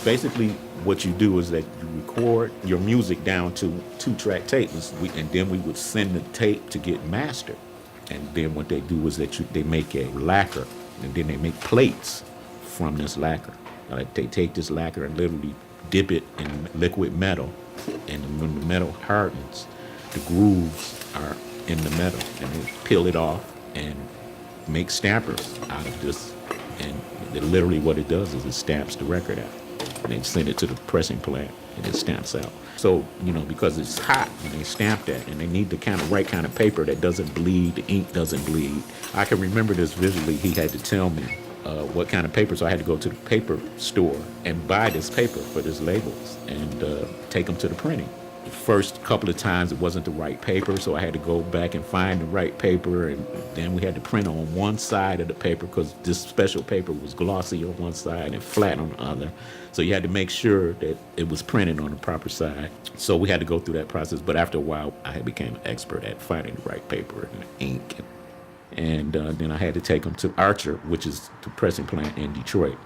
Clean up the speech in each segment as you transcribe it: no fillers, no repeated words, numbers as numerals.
Basically, what you do is that you record your music down to 2-track tapes, and then we would send the tape to get mastered. And then what they do is that they make a lacquer, and then they make plates from this lacquer. Like they take this lacquer and literally dip it in liquid metal, and when the metal hardens, the grooves are in the metal, and they peel it off and make stampers out of this. And literally what it does is it stamps the record out. And they send it to the pressing plant, and it stamps out. So, because it's hot when they stamp that, and they need the right kind of paper that doesn't bleed, the ink doesn't bleed. I can remember this visually. He had to tell me what kind of paper, so I had to go to the paper store and buy this paper for these labels and take them to the printing. The first couple of times it wasn't the right paper, so I had to go back and find the right paper, and then we had to print on one side of the paper because this special paper was glossy on one side and flat on the other. So you had to make sure that it was printed on the proper side. So we had to go through that process, but after a while I had became an expert at finding the right paper and the ink. And then I had to take them to Archer, which is the pressing plant in Detroit.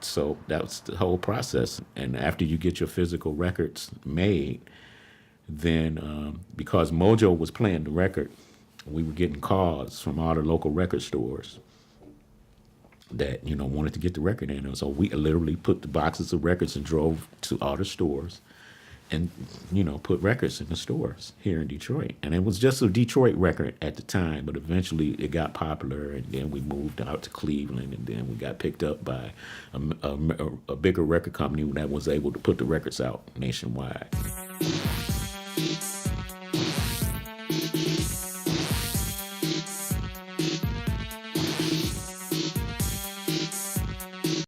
So that was the whole process. And after you get your physical records made, then because Mojo was playing the record, we were getting calls from all the local record stores that, wanted to get the record in. And so we literally put the boxes of records and drove to all the stores and, put records in the stores here in Detroit. And it was just a Detroit record at the time, but eventually it got popular, and then we moved out to Cleveland, and then we got picked up by a bigger record company that was able to put the records out nationwide.